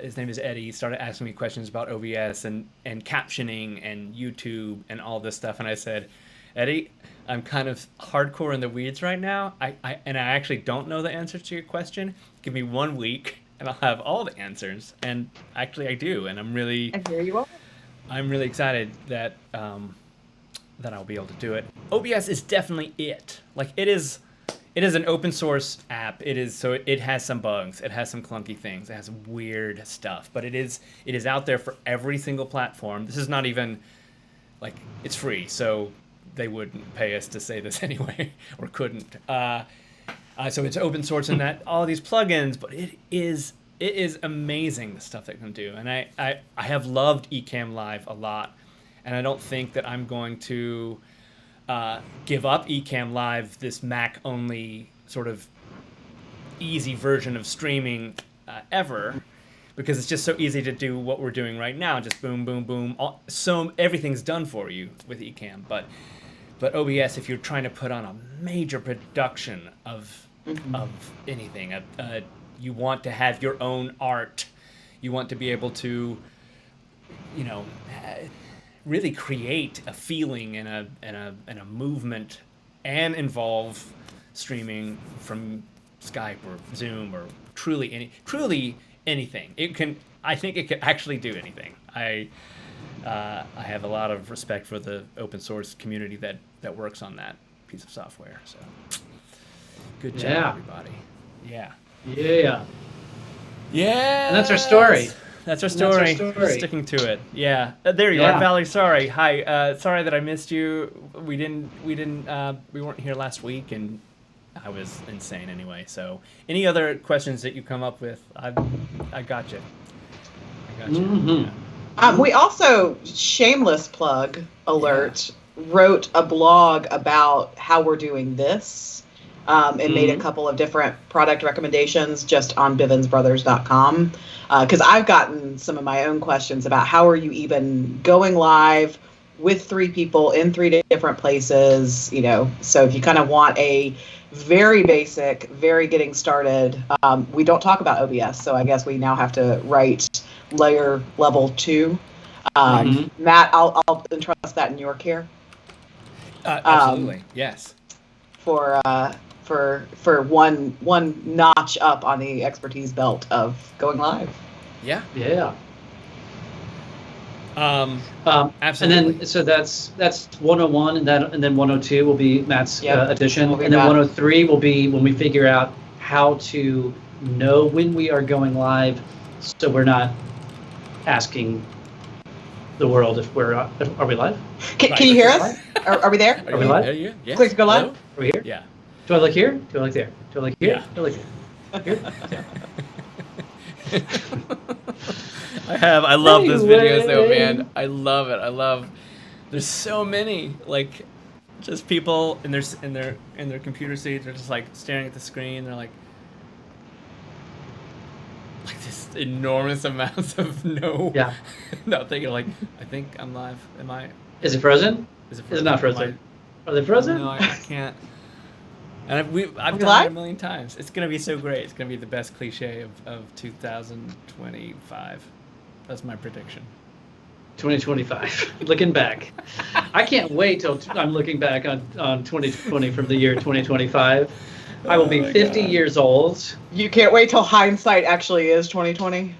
his name is Eddie, started asking me questions about OBS and captioning and YouTube and all this stuff. And I said, Eddie, I'm kind of hardcore in the weeds right now. I actually don't know the answer to your question. Give me 1 week and I'll have all the answers. And actually I do. And And here you are. I'm really excited that that I'll be able to do it. OBS is definitely it. Like it is an open source app. It has some bugs. It has some clunky things. It has weird stuff, but it is out there for every single platform. This is not even like it's free, so they wouldn't pay us to say this anyway, or couldn't. So it's open source and that all these plugins, but it is amazing the stuff that it can do. And I have loved Ecamm Live a lot, and I don't think that I'm going to give up Ecamm Live, this Mac only sort of easy version of streaming ever, because it's just so easy to do what we're doing right now. Just boom, boom, boom. So everything's done for you with Ecamm, but OBS, if you're trying to put on a major production of anything, you want to have your own art, you want to be able to, really create a feeling and a movement, and involve streaming from Skype or Zoom or truly anything. I think it can actually do anything. I have a lot of respect for the open source community that works on that piece of software. So good job, everybody. Yeah. Yeah. Yeah. And that's our story. That's our story. Sticking to it. Yeah. There you are, Valerie. Sorry. Hi. Sorry that I missed you. We weren't here last week, and I was insane anyway. So, any other questions that you come up with, I got you. Mm-hmm. We also, shameless plug alert, wrote a blog about how we're doing this. And made a couple of different product recommendations just on BivensBrothers.com. Because I've gotten some of my own questions about how are you even going live with 3 people in 3 different places, So if you kind of want a very basic, very getting started, we don't talk about OBS, so I guess we now have to write layer level 2. Matt, I'll entrust that in your care. Absolutely, yes. For one notch up on the expertise belt of going live. Yeah. Yeah. Absolutely. And then so that's 101, and then 102 will be Matt's addition, and then 103 will be when we figure out how to know when we are going live, so we're not asking the world if are we live? Can you hear us? Are we there? Are we live? Yeah. Click to go live. Hello? Are we here? Yeah. Do I look here? Do I look there? Do I look here? Yeah. Do I look here? I love those videos though, man. I love it. There's so many, like, just people in their computer seats. They're just like staring at the screen. They're like this enormous amounts of nothing. You're like, I think I'm live. Am I? Is it frozen? Is it not frozen? Are they frozen? No, I can't. And I've done live? it a million times. It's gonna be so great. It's gonna be the best cliche of 2025. That's my prediction. 2025. Looking back, I can't wait till I'm looking back on 2020 from the year 2025. I will be 50 years old. You can't wait till hindsight actually is 2020.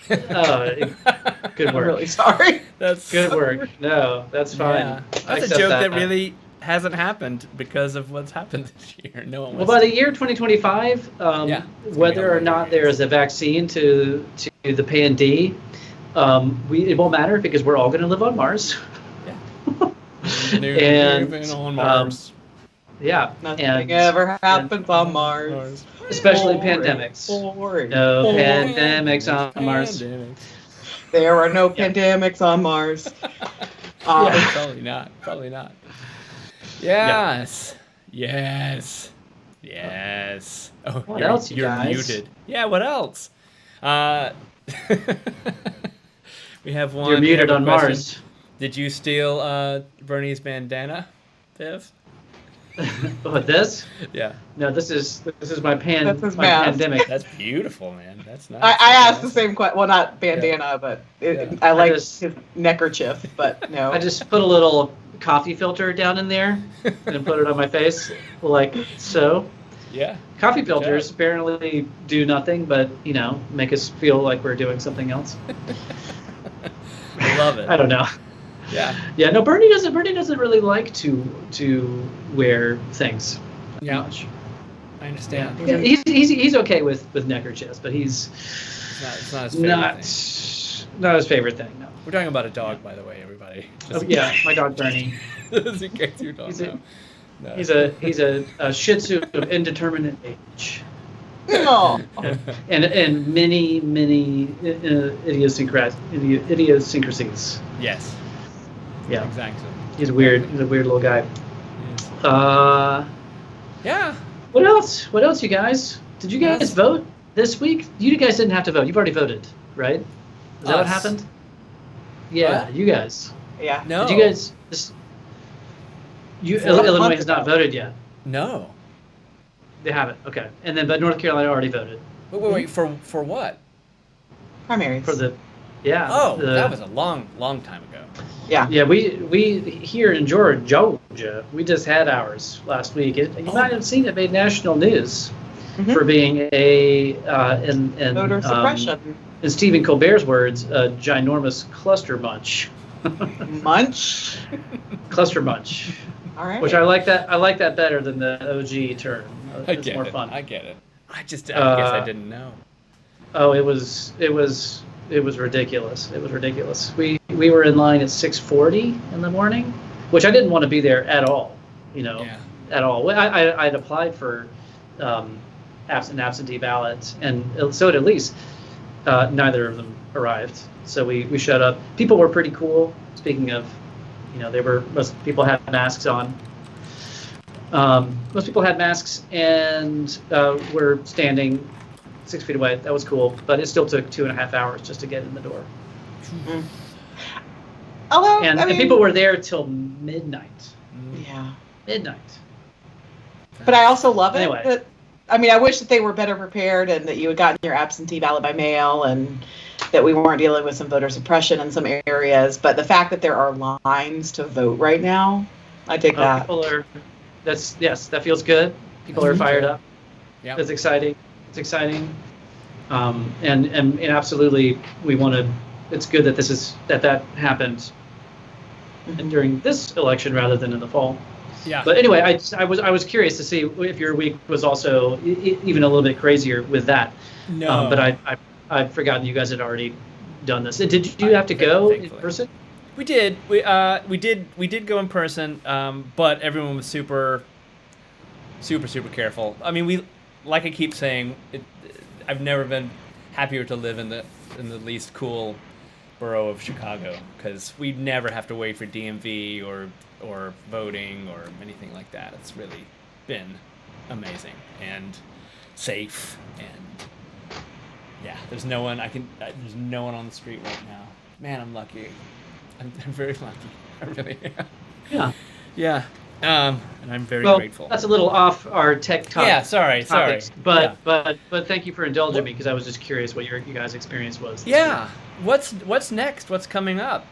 Good I'm work. really sorry. That's Good work. No, that's fine. Yeah. I That's a accept joke that. that really hasn't happened because of what's happened this year. No one Well, was. by the year 2025, whether or not there is a vaccine to the PND, it won't matter because we're all going to live on Mars. Moving on Mars. Nothing ever happens on Mars. Especially pandemics. No pandemics on Mars. There are no pandemics on Mars. Probably not. Yes. Oh, What else, you you're guys? muted. Yeah, what else? We have one. You're muted we have a on question. Mars. Did you steal Bernie's bandana, Viv? What, this? Yeah. No, this is my That's his my mask. pandemic. That's beautiful, man. That's nice. I asked the same question. Well, not bandana, but Yeah. I like just- his neckerchief, but no. I just put a little coffee filter down in there and put it on my face, like so. Yeah. Coffee filters apparently do nothing but, make us feel like we're doing something else. I love it. I don't know. Yeah. Yeah, no, Bernie doesn't really like to wear things Yeah. much. I understand. Yeah. He's okay with neckerchiefs, but he's It's not his favorite thing. not his favorite thing. No. We're talking about a dog, by the way, everybody. Oh, yeah, my dog Bernie. Just in case you don't He's a- know. No. He's a Shih Tzu of indeterminate age, Oh. and many idiosyncrasies. Yes. Yeah, Exactly. he's a weird little guy. Yes. Yeah. What else? What else, you guys? Did you guys vote this week? You guys didn't have to vote. You've already voted, right? Is that what Us. happened? Yeah, What? you guys. Yeah. No. Did you guys? Illinois has not voted yet. No. They haven't. Okay, and then but North Carolina already voted Wait. For what? Primaries. for the. Yeah. Oh, the- that was a long time ago. Yeah. Yeah, we here in Georgia, we just had ours last week. You might have seen it made national news Mhm. for being a in Voter suppression. in Stephen Colbert's words, a ginormous cluster munch. Munch. Cluster munch, All right. which I like that. I like that better than the OG term. I It's get more it. fun. I get it. I guess I didn't know. Oh, it was ridiculous. It was ridiculous. We were in line at 6:40 in the morning, which I didn't want to be there at all. Yeah. At all. I'd applied for absentee ballots, and so at least neither of them arrived. So we showed up. People were pretty cool. Speaking of, most people had masks on. Most people had masks and were standing 6 feet away. That was cool, but it still took 2.5 hours just to get in the door. Although, And, I and mean, people were there till midnight. Yeah. Midnight. But I also love it. Anyway. That, I mean, I wish that they were better prepared and that you had gotten your absentee ballot by mail and that we weren't dealing with some voter suppression in some areas. But the fact that there are lines to vote right now, I take that. People are. That feels good. People are fired up. Yeah. It's exciting. It's exciting. And absolutely, we want to. It's good that that happened during this election rather than in the fall. Yeah. But anyway, I was curious to see if your week was also even a little bit crazier with that. No. But I'd forgotten you guys had already done this. And did you have to go in Thankfully. person? We did. We did go in person, but everyone was super careful. I mean, like I keep saying, I've never been happier to live in the least cool borough of Chicago because we never have to wait for DMV or voting or anything like that. It's really been amazing and safe, and yeah, there's no one on the street right now. Man, I'm lucky. I'm very lucky. I really am. Yeah. Yeah. And I'm very Well, grateful. that's a little off our tech topic. Yeah, sorry. topics, Yeah. But thank you for indulging me because I was just curious what your guys' experience was. this Yeah. What's next? What's coming up?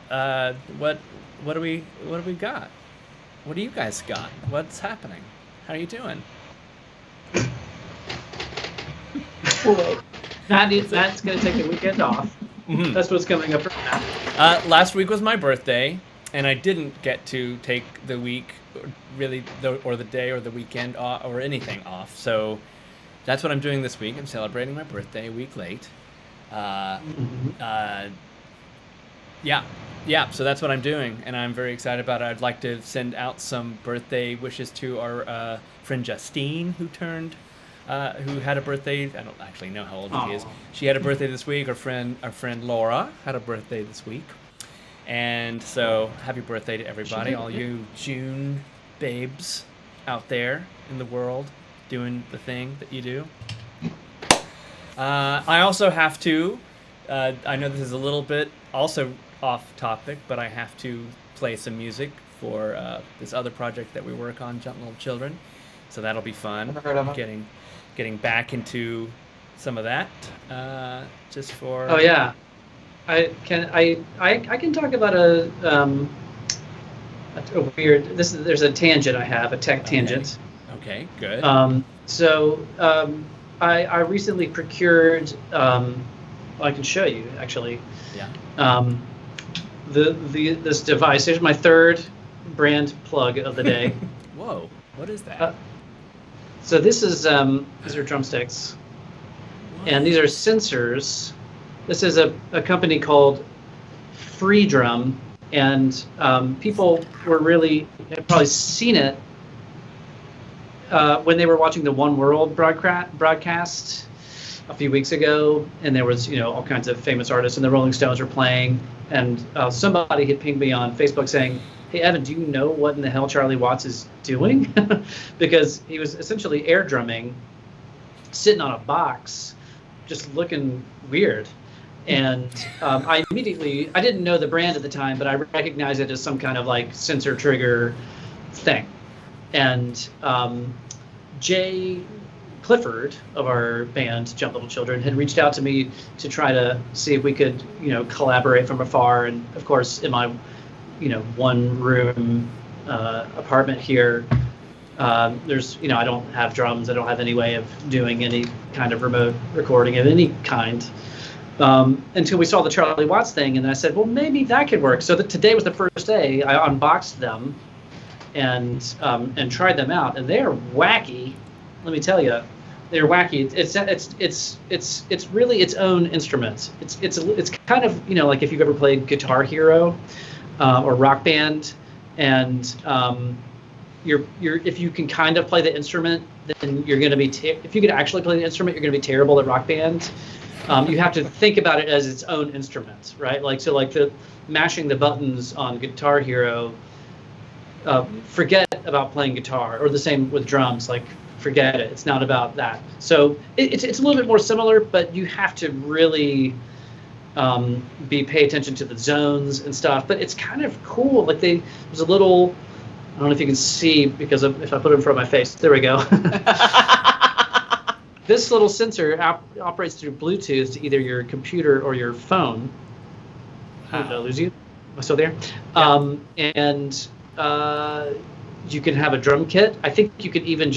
What do we got? What do you guys got? What's happening? How are you doing? week. Matt's going to take the weekend off. Mhm. That's what's coming up for Matt. Last week was my birthday, and I didn't get to take the week, or the day, or the weekend off, or anything off. So that's what I'm doing this week. I'm celebrating my birthday a week late. Yeah. So that's what I'm doing, and I'm very excited about it. I'd like to send out some birthday wishes to our friend Justine, who had a birthday. I don't actually know how old she is. Aw. She had a birthday this week. Our friend Laura had a birthday this week. And so, happy birthday to everybody, all you June babes out there in the world doing the thing that you do. I also have to, I know this is a little bit also off topic, but I have to play some music for this other project that we work on, Jump Little Children. So that'll be fun. Never heard of it. Getting back into some of that, just for. Oh yeah, I can talk about a a weird. There's a tangent I have, a tech tangent. Okay, good. I recently procured. I can show you actually. Yeah. This device. Here's my third brand plug of the day. Whoa, what is that? So this is these are drumsticks, and these are sensors. This is a company called Free Drum, and people have probably seen it when they were watching the One World broadcast a few weeks ago, and there was all kinds of famous artists, and the Rolling Stones were playing, and somebody had pinged me on Facebook saying, "Hey Evan, do you know what in the hell Charlie Watts is doing?" Because he was essentially air drumming, sitting on a box, just looking weird. And I didn't know the brand at the time, but I recognized it as some kind of like sensor trigger thing. And Jay Clifford of our band Jump Little Children had reached out to me to try to see if we could collaborate from afar. And of course, in my one room apartment here, there's I don't have drums. I don't have any way of doing any kind of remote recording of any kind until we saw the Charlie Watts thing, and I said, well, maybe that could work. So today was the first day. I unboxed them and tried them out, and they are wacky. Let me tell you, they're wacky. It's really its own instrument. It's kind of like if you've ever played Guitar Hero or Rock Band, and if you can kind of play the instrument, then you're going to be if you can actually play the instrument, you're going to be terrible at Rock Band. You have to think about it as its own instrument, right? Like the mashing the buttons on Guitar Hero. Forget about playing guitar, or the same with drums. Like, forget it. It's not about that. So it's a little bit more similar, but you have to really pay attention to the zones and stuff. But it's kind of cool. Like there's a little. I don't know if you can see because if I put it in front of my face. There we go. This little sensor operates through Bluetooth to either your computer or your phone. Did I lose you? Am I still there? Yeah. And you can have a drum kit. I think you could even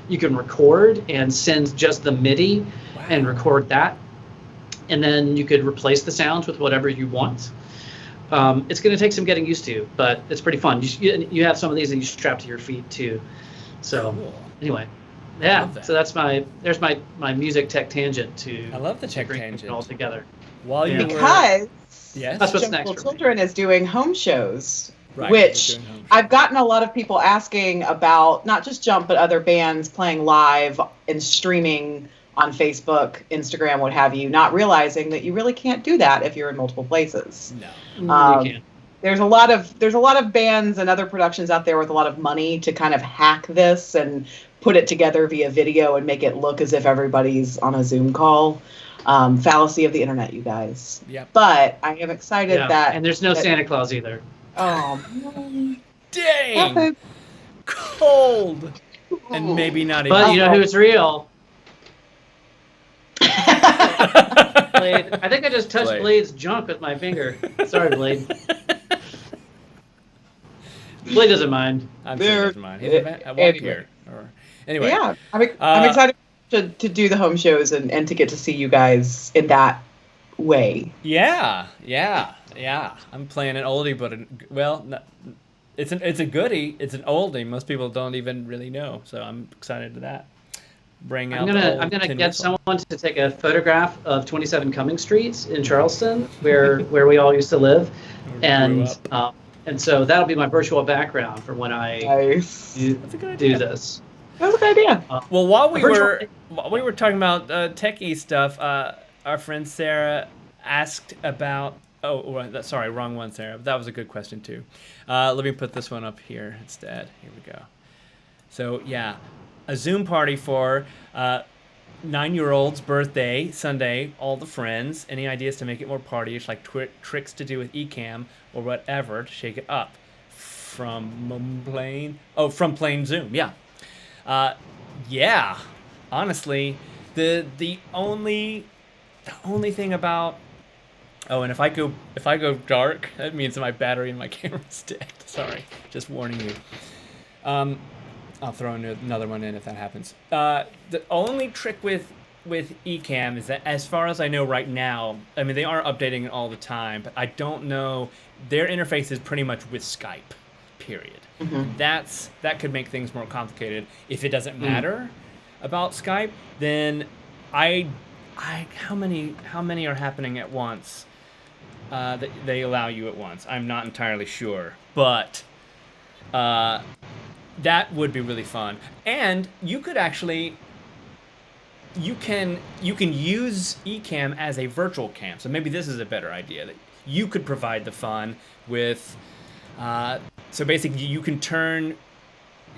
you can record and send just the MIDI and record that. And then you could replace the sounds with whatever you want. It's going to take some getting used to, but it's pretty fun. You have some of these that you strap to your feet too. So anyway. Yeah, so there's my music tech tangent to. I love the tech bring tangent it all together. While you Because yes, That's what's Jump next Little for me. Children is doing home shows, Right, which we're doing home I've gotten a lot of people asking about, not just Jump, but other bands playing live and streaming on Facebook, Instagram, what have you, not realizing that you really can't do that if you're in multiple places. no. You can. There's a lot of bands and other productions out there with a lot of money to kind of hack this and put it together via video and make it look as if everybody's on a Zoom call. Fallacy of the internet, you guys. Yep. But I am excited that. And there's no Santa Claus either. Oh, Dang, man. cold, and maybe not even. But you know who's real? Blade. I think I just touched Blade. Blade's junk with my finger. Sorry, Blade. Blade doesn't mind. I'm There- sure he doesn't mind. He's a walk anyway. here. Or anyway. Yeah, I'm excited to do the home shows and to get to see you guys in that way. Yeah. I'm playing an oldie, but it's a goodie. It's an oldie. Most people don't even really know, so I'm excited to that. Bring out. I'm gonna get someone to take a photograph of 27 Cumming Street in Charleston, where we all used to live, and so that'll be my virtual background for when I Nice. That's a good idea. do this. That's a good idea. Well, while we Virtual- were talking about techie stuff, our friend Sarah asked about. Sorry, wrong one, Sarah. That was a good question too. Let me put this one up here instead. Here we go. So yeah, a Zoom party for 9-year-old's birthday Sunday. All the friends. Any ideas to make it more partyish, like tricks to do with Ecamm or whatever to shake it up? From Plain Zoom. Yeah. Yeah, honestly, the only thing about Oh, and if I go dark, that means my battery in my camera's dead. Sorry, just warning you. I'll throw another one in if that happens. The only trick with Ecamm is that, as far as I know right now, I mean, they are updating it all the time, but I don't know. Their interface is pretty much with Skype, period. Mhm. That could make things more complicated. If it doesn't matter about Skype, then how many are happening at once? That they allow you at once. I'm not entirely sure, but that would be really fun. And you could actually you can use Ecamm as a virtual cam. So maybe this is a better idea, that you could provide the fun with. So basically, you turn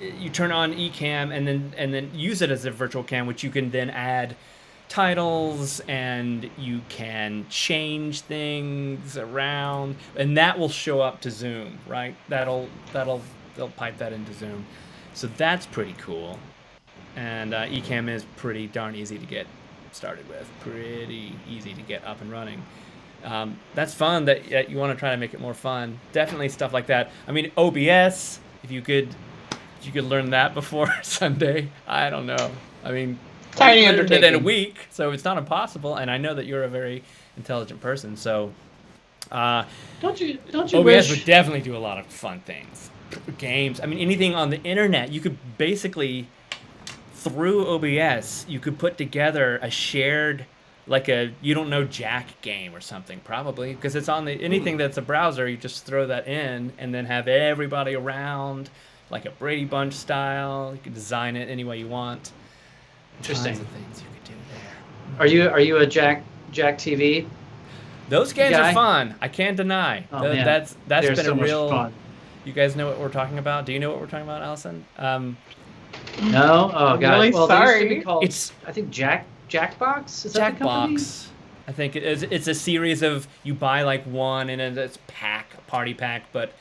on Ecamm and then use it as a virtual cam, which you can then add titles, and you can change things around, and that will show up to Zoom, right? They'll pipe that into Zoom. So that's pretty cool. And Ecamm is pretty darn easy to get started with. Pretty easy to get up and running. That's fun that you want to try to make it more fun. Definitely stuff like that. I mean, OBS, if you could learn that before Sunday, I don't know. I mean, Tiny I learned it in a undertaking. week, so it's not impossible. And I know that you're a very intelligent person, so Don't you OBS wish? would definitely do a lot of fun things. Games. I mean, anything on the internet. You could basically, through OBS, you could put together a shared, like a you don't know Jack game or something, probably, because it's on anything that's a browser. You just throw that in and then have everybody around, like a Brady Bunch style. You can design it any way you want. Interesting. Tons of things you could do there. Are you a Jack TV? Those games Guy? are fun. I can't deny. Oh, man. That's They're been so a much real. fun. You guys know what we're talking about? Do you know what we're talking about, Allison? No. Oh I'm God. really Well, they used to sorry. be called. It's I think Jackbox. Is that the company? Jackbox. I think it's a series of, you buy like one and then it's party pack, but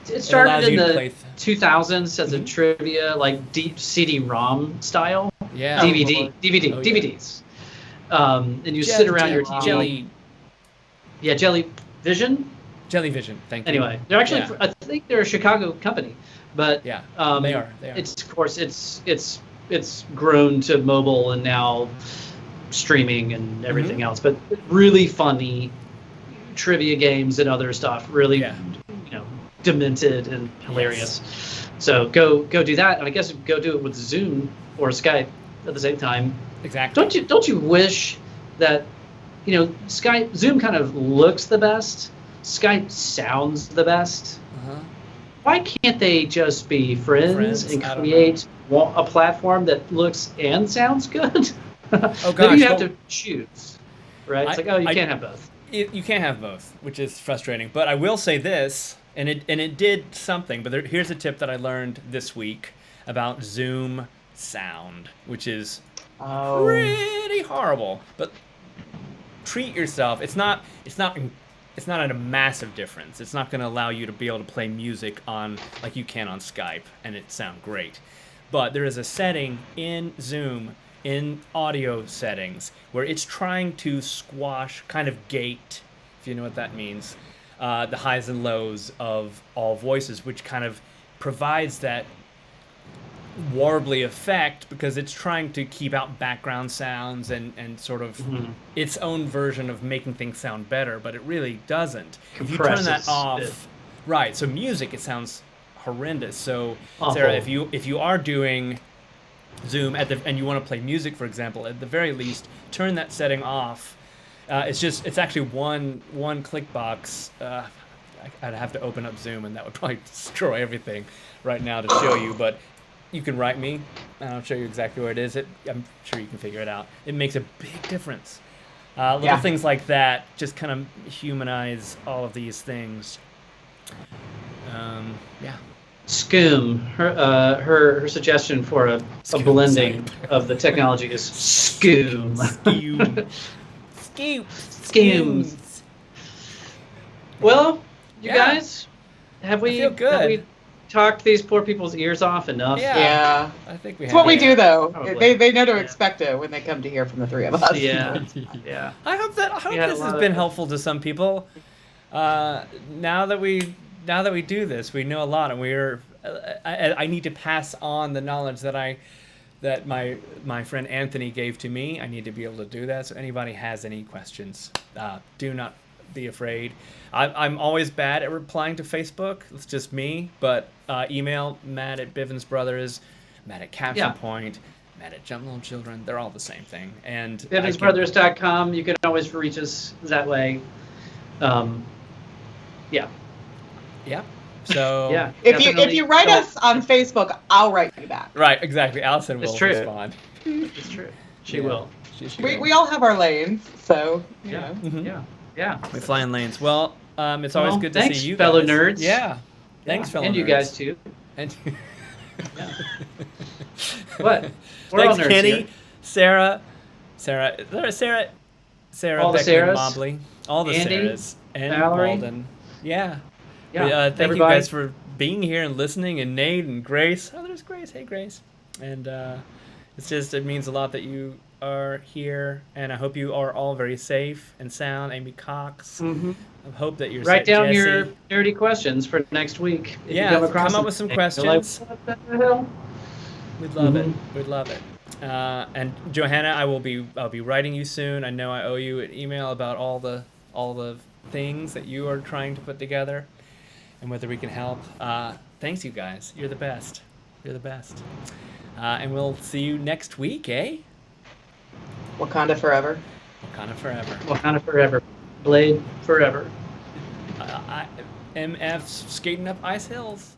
It allows started in you to the play 2000s as a trivia, like deep CD-ROM style. yeah. DVD, Lord. DVD, Oh, yeah. DVDs. And you sit around your TV. Yeah, Jellyvision. Jellyvision. Thank you. Anyway, they're actually, Yeah. I think they're a Chicago company, but Yeah, they are. It's, of course, it's grown to mobile and now streaming and everything Mm-hmm. else. But really funny trivia games and other stuff. Really, Yeah. demented and hilarious. So go do that, and I guess go do it with Zoom or Skype at the same time. Exactly. Don't you wish that Zoom kind of looks the best, Skype sounds the best? Uh-huh. Why can't they just be friends and I don't create a platform that looks and sounds good? Oh, Maybe you gosh, have well- to choose, right? It's I- like, oh, you I- can't have both. You can't have both, which is frustrating. But I will say this, and it did something. But here's a tip that I learned this week about Zoom sound, which is Oh. pretty horrible. But treat yourself. It's not a massive difference. It's not going to allow you to be able to play music on like you can on Skype and it sound great. But there is a setting in Zoom, in audio settings, where it's trying to squash, kind of gate, if you know what that means, the highs and lows of all voices, which kind of provides that warbly effect because it's trying to keep out background sounds and sort of its own version of making things sound better, but it really doesn't. If you turn that Compresses off, it. right? So music, it sounds horrendous. So Awful. Sarah, if you are doing Zoom and you want to play music, for example, at the very least, turn that setting off. It's actually one click box. I'd have to open up Zoom, and that would probably destroy everything right now to show you. But you can write me, and I'll show you exactly where it is. I'm sure you can figure it out. It makes a big difference. Little Yeah. things like that just kind of humanize all of these things. Yeah. Scoom. Her suggestion for a Scoom blending Skype. of the technology is Scoom. Skewms. Well, you Yeah. guys, have we? I feel good. Have we talked these poor people's ears off enough? Yeah. Yeah. I think we It's what we do, though. Probably. They know to Yeah. expect it when they come to hear from the three of us. Yeah. Yeah. I hope We had this a has lot been of- helpful to some people. Now that we do this, we know a lot, and I need to pass on the knowledge that my friend Anthony gave to me. I need to be able to do that. So anybody has any questions, do not be afraid. I'm always bad at replying to Facebook. It's just me. But email Matt at Bivens Brothers, Matt at Caption Yeah. Point, Matt at Jump Little Children. They're all the same thing. And BivensBrothers.com. You can always reach us that way. Yeah. Yeah. So Yeah. If definitely. you write So- us on Facebook, I'll write you back. Right, exactly. Allison will It's true. respond. It's true. She Yeah. will. She We, will. we all have our lanes, so you Yeah. know. Mhm. Yeah. Yeah. We fly in lanes. Well, it's always Well, good to thanks, see you fellow guys. nerds. Yeah. Thanks, fellow And you nerds. guys too. And Yeah. What? We're all thanks, nerds Kenny, here. Sarah, All the Beckman Sarahs. Mobley, all the Andy, Sarahs, and Valerie. Walden. Yeah. Yeah. Thank you everybody. guys for being here and listening, and Nate and Grace. Oh, there's Grace. Hey, Grace. And it means a lot that you are here, and I hope you are all very safe and sound. Amy Cox. Mhm. I hope that you're Write safe. down Jesse. your nerdy questions for next week. If Yeah, you come across come up them. with some You're questions. Like, what the hell? We'd love it. Mhm. We'd love it. And Johanna, I'll be writing you soon. I know I owe you an email about all the things that you are trying to put together, and whether we can help. Thanks, you guys. You're the best. You're the best. And we'll see you next week, eh? Wakanda forever. Wakanda forever. Wakanda forever. Blade forever. MF's skating up ice hills.